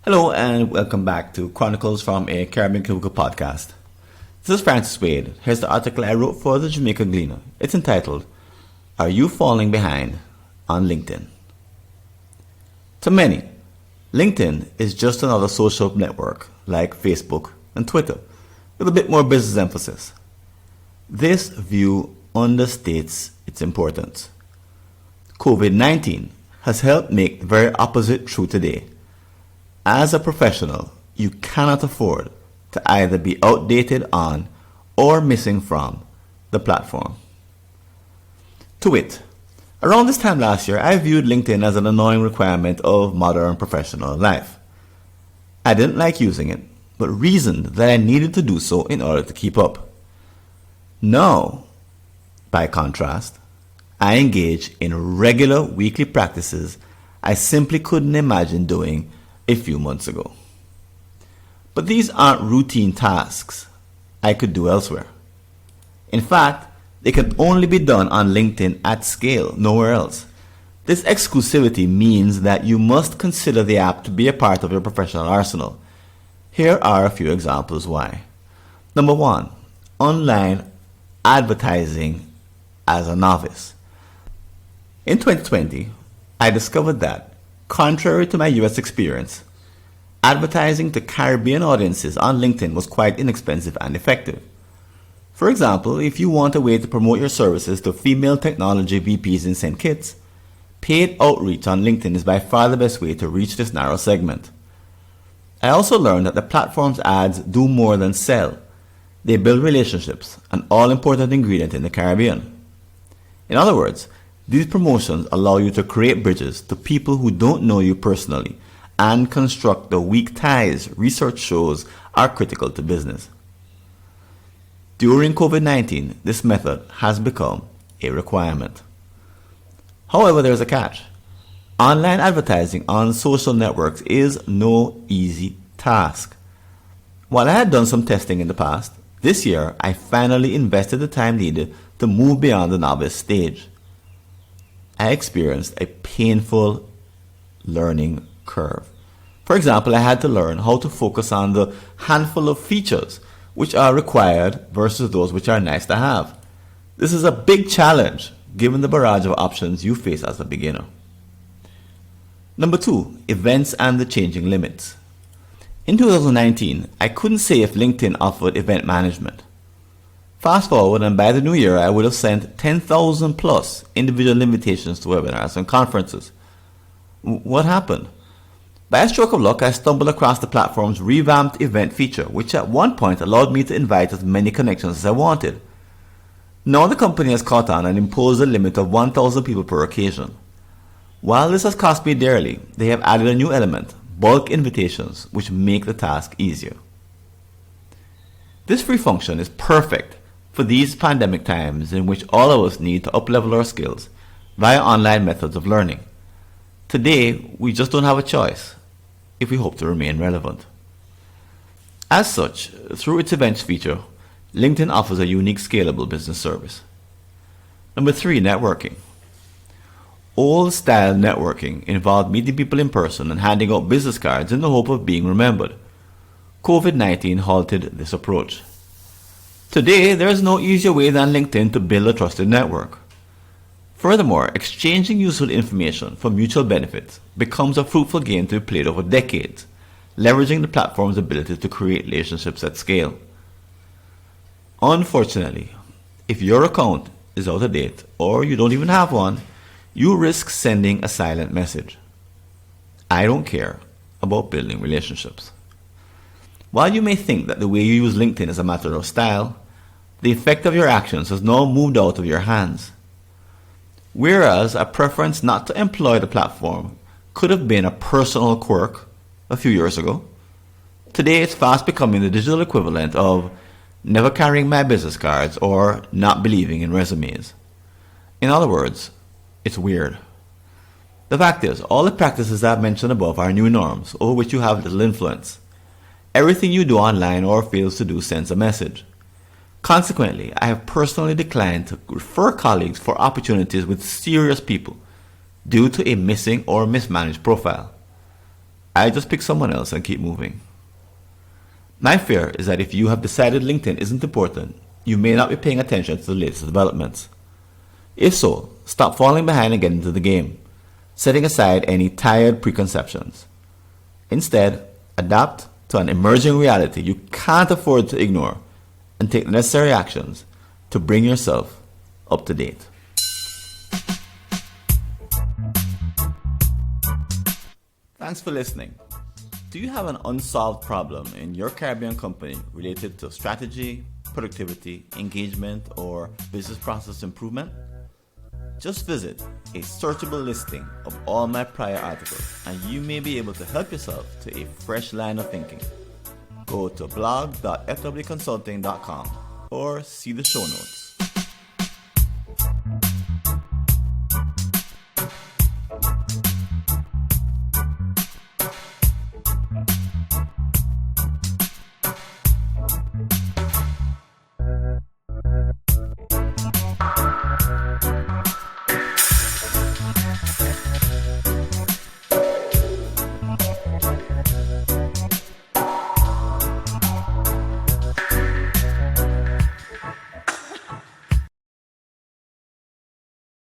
Hello and welcome back to Chronicles from a Caribbean Cubicle podcast. This is Francis Wade. Here's the article I wrote for the Jamaica Gleaner. It's entitled, Are You Falling Behind on LinkedIn? To many, LinkedIn is just another social network like Facebook and Twitter with a bit more business emphasis. This view understates its importance. COVID-19 has helped make the very opposite true today. As a professional, you cannot afford to either be outdated on or missing from the platform. To wit, around this time last year, I viewed LinkedIn as an annoying requirement of modern professional life. I didn't like using it, but reasoned that I needed to do so in order to keep up. Now, by contrast, I engage in regular weekly practices I simply couldn't imagine doing a few months ago. But these aren't routine tasks I could do elsewhere. In fact, they can only be done on LinkedIn at scale, nowhere else. This exclusivity means that you must consider the app to be a part of your professional arsenal. Here are a few examples why. Number one, online advertising as a novice. In 2020, I discovered that, contrary to my US experience, advertising to Caribbean audiences on LinkedIn was quite inexpensive and effective. For example, if you want a way to promote your services to female technology VPs in St. Kitts, paid outreach on LinkedIn is by far the best way to reach this narrow segment. I also learned that the platform's ads do more than sell. They build relationships, an all-important ingredient in the Caribbean. In other words, these promotions allow you to create bridges to people who don't know you personally and construct the weak ties research shows are critical to business. During COVID-19, this method has become a requirement. However, there's a catch. Online advertising on social networks is no easy task. While I had done some testing in the past, this year I finally invested the time needed to move beyond the novice stage. I experienced a painful learning curve. For example, I had to learn how to focus on the handful of features which are required versus those which are nice to have. This is a big challenge given the barrage of options you face as a beginner. Number two, events and the changing limits. In 2019, I couldn't say if LinkedIn offered event management. Fast forward, and by the new year, I would have sent 10,000 plus individual invitations to webinars and conferences. What happened? By a stroke of luck, I stumbled across the platform's revamped event feature, which at one point allowed me to invite as many connections as I wanted. Now the company has caught on and imposed a limit of 1,000 people per occasion. While this has cost me dearly, they have added a new element, bulk invitations, which make the task easier. This free function is perfect for these pandemic times in which all of us need to uplevel our skills via online methods of learning. Today, we just don't have a choice if we hope to remain relevant. As such, through its events feature, LinkedIn offers a unique scalable business service. Number three, networking. Old-style networking involved meeting people in person and handing out business cards in the hope of being remembered. COVID-19 halted this approach. Today, there is no easier way than LinkedIn to build a trusted network. Furthermore, exchanging useful information for mutual benefits becomes a fruitful game to be played over decades, leveraging the platform's ability to create relationships at scale. Unfortunately, if your account is out of date or you don't even have one, you risk sending a silent message. I don't care about building relationships. While you may think that the way you use LinkedIn is a matter of style, the effect of your actions has now moved out of your hands. Whereas a preference not to employ the platform could have been a personal quirk a few years ago, today it's fast becoming the digital equivalent of never carrying my business cards or not believing in resumes. In other words, it's weird. The fact is, all the practices I've mentioned above are new norms over which you have little influence. Everything you do online or fails to do sends a message. Consequently, I have personally declined to refer colleagues for opportunities with serious people due to a missing or mismanaged profile. I just pick someone else and keep moving. My fear is that if you have decided LinkedIn isn't important, you may not be paying attention to the latest developments. If so, stop falling behind and get into the game, setting aside any tired preconceptions. Instead, adapt to an emerging reality you can't afford to ignore and take the necessary actions to bring yourself up to date. Thanks for listening. Do you have an unsolved problem in your Caribbean company related to strategy, productivity, engagement, or business process improvement? Just visit a searchable listing of all my prior articles and you may be able to help yourself to a fresh line of thinking. Go to blog.fwconsulting.com or see the show notes.